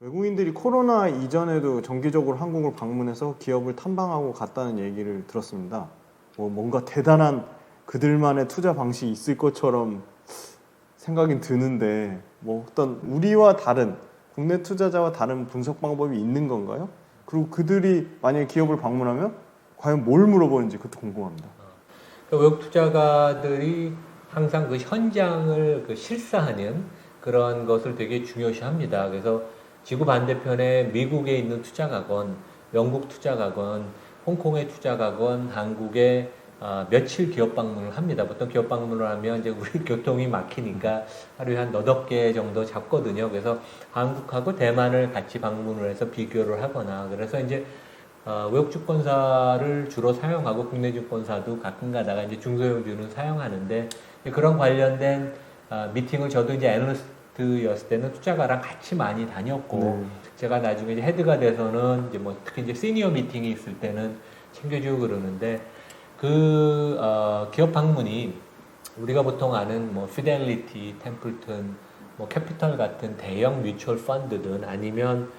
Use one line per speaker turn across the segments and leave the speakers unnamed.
외국인들이 코로나 이전에도 정기적으로 한국을 방문해서 기업을 탐방하고 갔다는 얘기를 들었습니다. 뭔가 대단한 그들만의 투자 방식이 있을 것처럼 생각이 드는데 어떤 우리와 다른 국내 투자자와 다른 분석 방법이 있는 건가요? 그리고 그들이 만약에 기업을 방문하면 과연 뭘 물어보는지 그것도 궁금합니다.
외국 투자가들이 항상 그 현장을 실사하는 그런 것을 되게 중요시합니다. 그래서 지구 반대편에 미국에 있는 투자가건, 영국 투자가건, 홍콩에 투자가건, 한국에 며칠 기업 방문을 합니다. 보통 기업 방문을 하면 이제 우리 교통이 막히니까 하루에 한 너댓 개 정도 잡거든요. 그래서 한국하고 대만을 같이 방문을 해서 비교를 하거나, 그래서 이제 외국 주권사를 주로 사용하고 국내 주권사도 가끔 가다가 이제 중소형주는 사용하는데, 그런 관련된 미팅을 저도 이제 애널리스트였을 때는 투자가랑 같이 많이 다녔고, 제가 나중에 이제 헤드가 돼서는 이제 특히 이제 시니어 미팅이 있을 때는 챙겨주고 그러는데, 기업 방문이 우리가 보통 아는 피델리티, 템플턴, 캐피털 같은 대형 뮤추얼 펀드든 아니면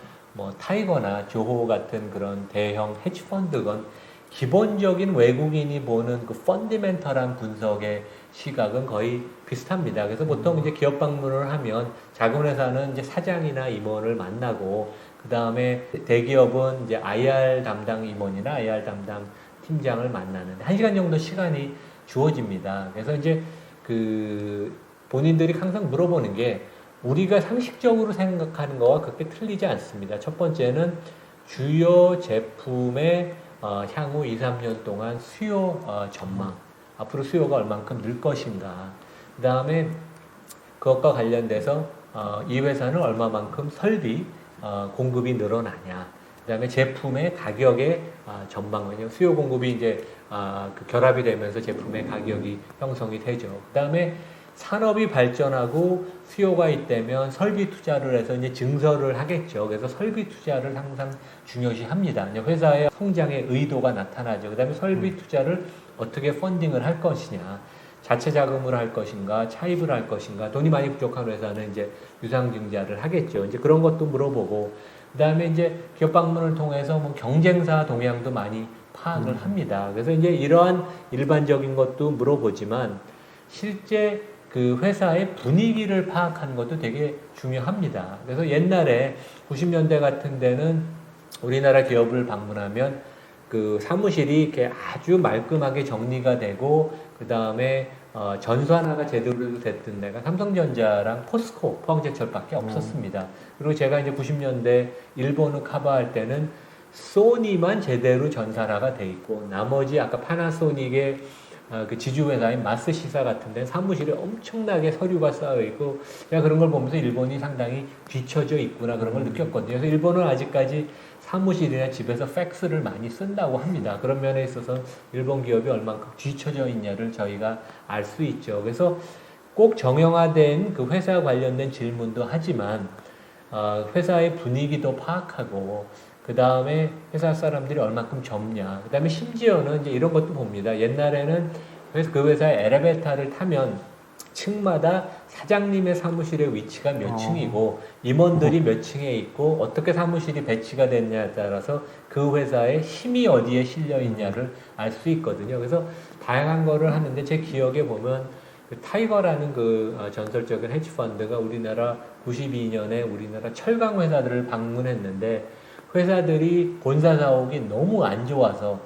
타이거나 조호 같은 그런 대형 헤지 펀드건 기본적인 외국인이 보는 그 펀디멘털한 분석의 시각은 거의 비슷합니다. 그래서 보통 이제 기업 방문을 하면 자금회사는 이제 사장이나 임원을 만나고, 그 다음에 대기업은 이제 IR 담당 임원이나 IR 담당 팀장을 만나는데 1시간 정도 시간이 주어집니다. 그래서 이제 본인들이 항상 물어보는 게 우리가 상식적으로 생각하는 거와 그렇게 틀리지 않습니다. 첫 번째는 주요 제품의 향후 2, 3년 동안 수요 전망, 앞으로 수요가 얼만큼 늘 것인가, 그 다음에 그것과 관련돼서 이 회사는 얼마만큼 설비 공급이 늘어나냐, 그 다음에 제품의 가격의 전망, 왜냐면 수요 공급이 이제 결합이 되면서 제품의 가격이 형성이 되죠. 그 다음에 산업이 발전하고 수요가 있다면 설비 투자를 해서 이제 증설을 하겠죠. 그래서 설비 투자를 항상 중요시합니다. 회사의 성장의 의도가 나타나죠. 그 다음에 설비 투자를 어떻게 펀딩을 할 것이냐, 자체 자금을 할 것인가, 차입을 할 것인가, 돈이 많이 부족한 회사는 이제 유상증자를 하겠죠. 이제 그런 것도 물어보고, 그 다음에 이제 기업 방문을 통해서 경쟁사 동향도 많이 파악을 합니다. 그래서 이제 이러한 일반적인 것도 물어보지만 실제 그 회사의 분위기를 파악하는 것도 되게 중요합니다. 그래서 옛날에 90년대 같은 데는 우리나라 기업을 방문하면 그 사무실이 이렇게 아주 말끔하게 정리가 되고, 그 다음에 전산화가 제대로 됐던 데가 삼성전자랑 포스코, 포항제철밖에 없었습니다. 그리고 제가 이제 90년대 일본을 커버할 때는 소니만 제대로 전산화가 돼 있고, 나머지 아까 파나소닉의 그 지주회사인 마스시사 같은 데는 사무실에 엄청나게 서류가 쌓여 있고, 제가 그런 걸 보면서 일본이 상당히 뒤처져 있구나, 그런 걸 느꼈거든요. 그래서 일본은 아직까지 사무실이나 집에서 팩스를 많이 쓴다고 합니다. 그런 면에 있어서 일본 기업이 얼만큼 뒤처져 있냐를 저희가 알 수 있죠. 그래서 꼭 정형화된 그 회사 관련된 질문도 하지만 회사의 분위기도 파악하고, 그 다음에 회사 사람들이 얼만큼 젊냐, 그 다음에 심지어는 이제 이런 것도 봅니다. 옛날에는 그 회사의 엘리베이터를 타면 층마다 사장님의 사무실의 위치가 몇 층이고 임원들이 몇 층에 있고 어떻게 사무실이 배치가 됐냐에 따라서 그 회사의 힘이 어디에 실려 있냐를 알 수 있거든요. 그래서 다양한 거를 하는데, 제 기억에 보면 그 타이거라는 그 전설적인 헤지 펀드가 우리나라 92년에 우리나라 철강 회사들을 방문했는데, 회사들이 본사 사옥이 너무 안 좋아서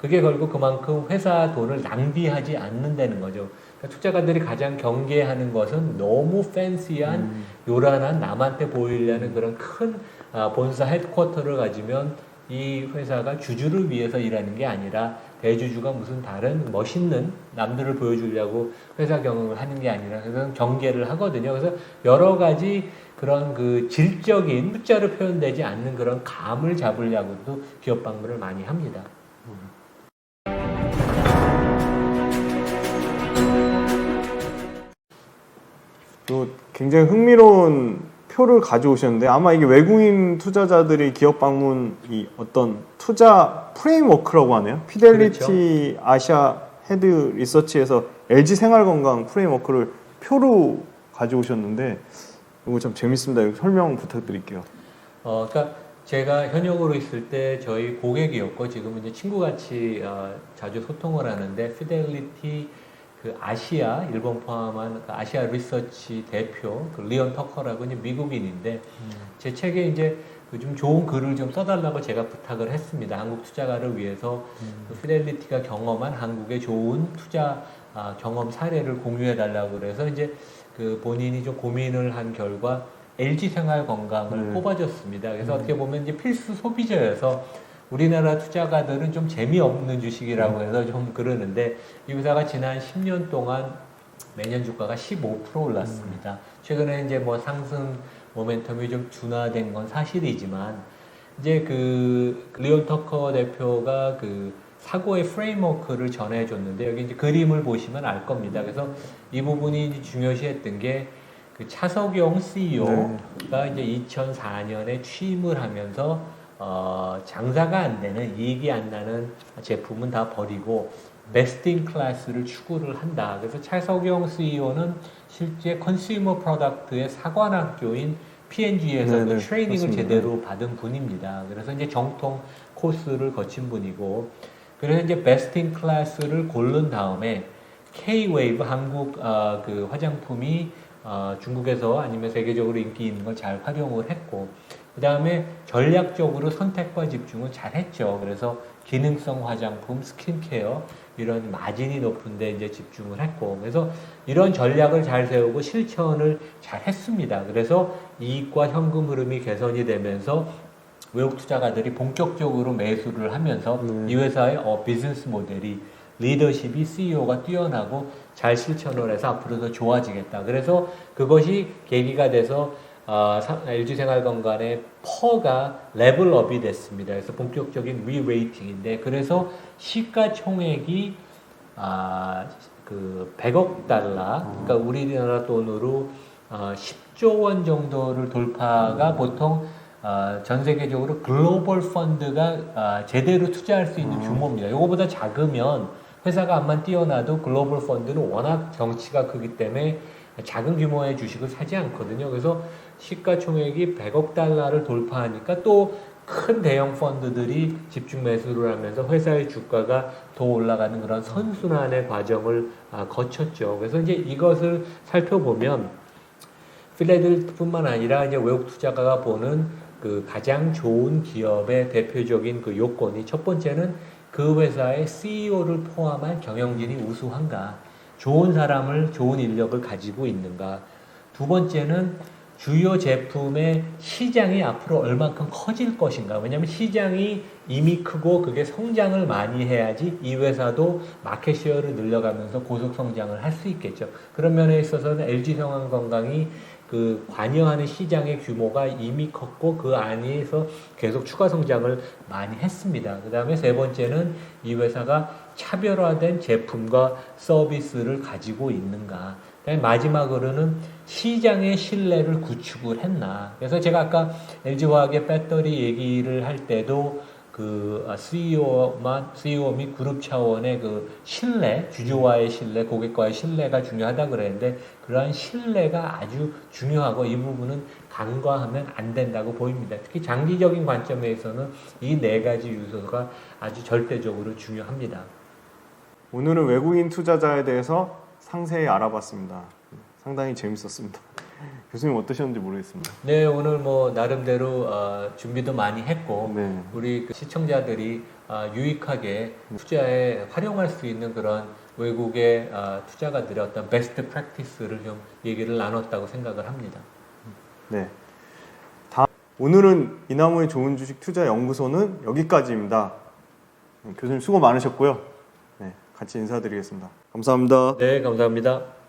그게 결국 그만큼 회사 돈을 낭비하지 않는다는 거죠. 그러니까 투자가들이 가장 경계하는 것은 너무 팬시한 요란한 남한테 보이려는 그런 큰 본사 헤드쿼터를 가지면 이 회사가 주주를 위해서 일하는 게 아니라 대주주가 무슨 다른 멋있는 남들을 보여주려고 회사 경영을 하는 게 아니라 그런 경계를 하거든요. 그래서 여러 가지 그런 그 질적인 숫자로 표현되지 않는 그런 감을 잡으려고도 기업 방문을 많이 합니다.
또 굉장히 흥미로운 표를 가져오셨는데, 아마 이게 외국인 투자자들이 기업 방문이 어떤 투자 프레임워크라고 하네요. 피델리티 그렇죠. 아시아 헤드 리서치에서 LG 생활건강 프레임워크를 표로 가져오셨는데, 이거 참 재밌습니다. 설명 부탁드릴게요.
그러니까 제가 현역으로 있을 때 저희 고객이었고 지금은 이제 친구같이 자주 소통을 하는데 피델리티 그 아시아 일본 포함한 그 아시아 리서치 대표 그 리온 터커라고 이제 미국인인데 제 책에 이제 그 좀 좋은 글을 좀 써달라고 제가 부탁을 했습니다. 한국 투자가를 위해서 그 피델리티가 경험한 한국의 좋은 투자 경험 사례를 공유해달라고 그래서 이제 그 본인이 좀 고민을 한 결과 LG 생활 건강을 뽑아줬습니다. 그래서 어떻게 보면 이제 필수 소비자여서 우리나라 투자가들은 좀 재미없는 주식이라고 해서 좀 그러는데 이 회사가 지난 10년 동안 매년 주가가 15% 올랐습니다. 최근에 이제 뭐 상승 모멘텀이 좀 둔화된 건 사실이지만 이제 그 리온 터커 대표가 그 사고의 프레임워크를 전해줬는데 여기 이제 그림을 보시면 알 겁니다. 그래서 이 부분이 이제 중요시했던 게 그 차석용 CEO가 이제 2004년에 취임을 하면서 장사가 안 되는 이익이 안 나는 제품은 다 버리고 베스트 인 클래스를 추구를 한다. 그래서 차석용 CEO는 실제 컨슈머 프로덕트의 사관학교인 P&G에서 그 트레이닝을
맞습니다.
제대로 받은 분입니다. 그래서 이제 정통 코스를 거친 분이고 그래서 이제 베스트 인 클래스를 고른 다음에 K-웨이브 한국 그 화장품이 중국에서 아니면 세계적으로 인기 있는 걸 잘 활용을 했고 그 다음에 전략적으로 선택과 집중을 잘 했죠. 그래서 기능성 화장품, 스킨케어 이런 마진이 높은데 이제 집중을 했고 그래서 이런 전략을 잘 세우고 실천을 잘 했습니다. 그래서 이익과 현금 흐름이 개선이 되면서 외국 투자가들이 본격적으로 매수를 하면서 이 회사의 비즈니스 모델이 리더십이 CEO가 뛰어나고 잘 실천을 해서 앞으로 더 좋아지겠다. 그래서 그것이 계기가 돼서 LG생활건강의 퍼가 레벨업이 됐습니다. 그래서 본격적인 리레이팅인데 그래서 시가총액이 그 100억 달러, 그러니까 우리나라 돈으로 10조 원 정도를 돌파가 보통 전 세계적으로 글로벌 펀드가 제대로 투자할 수 있는 규모입니다. 이거보다 작으면 회사가 암만 뛰어나도 글로벌 펀드는 워낙 덩치가 크기 때문에 작은 규모의 주식을 사지 않거든요. 그래서 시가총액이 100억 달러를 돌파하니까 또 큰 대형 펀드들이 집중 매수를 하면서 회사의 주가가 더 올라가는 그런 선순환의 과정을 거쳤죠. 그래서 이제 이것을 살펴보면 필라델피아뿐만 아니라 이제 외국 투자가가 보는 그 가장 좋은 기업의 대표적인 그 요건이 첫 번째는 그 회사의 CEO를 포함한 경영진이 우수한가, 좋은 사람을 좋은 인력을 가지고 있는가. 두 번째는 주요 제품의 시장이 앞으로 얼만큼 커질 것인가. 왜냐하면 시장이 이미 크고 그게 성장을 많이 해야지 이 회사도 마켓쉐어를 늘려가면서 고속 성장을 할 수 있겠죠. 그런 면에 있어서는 LG생활건강이 그 관여하는 시장의 규모가 이미 컸고 그 안에서 계속 추가 성장을 많이 했습니다. 그 다음에 세 번째는 이 회사가 차별화된 제품과 서비스를 가지고 있는가. 그다음에 마지막으로는 시장의 신뢰를 구축을 했나. 그래서 제가 아까 LG화학의 배터리 얘기를 할 때도 그 CEO 및 그룹 차원의 그 신뢰, 주주와의 신뢰, 고객과의 신뢰가 중요하다 그랬는데 그러한 신뢰가 아주 중요하고 이 부분은 간과하면 안 된다고 보입니다. 특히 장기적인 관점에서는 이 네 가지 요소가 아주 절대적으로 중요합니다.
오늘은 외국인 투자자에 대해서 상세히 알아봤습니다. 상당히 재밌었습니다. 교수님 어떠셨는지 모르겠습니다.
네, 오늘 뭐 나름대로 준비도 많이 했고
네.
우리 그 시청자들이 유익하게 투자에 활용할 수 있는 그런 외국의 투자가들의 어떤 베스트 프랙티스를 좀 얘기를 나눴다고 생각을 합니다.
네. 오늘은 이나무의 좋은 주식 투자 연구소는 여기까지입니다. 교수님 수고 많으셨고요. 네, 같이 인사드리겠습니다. 감사합니다.
네, 감사합니다.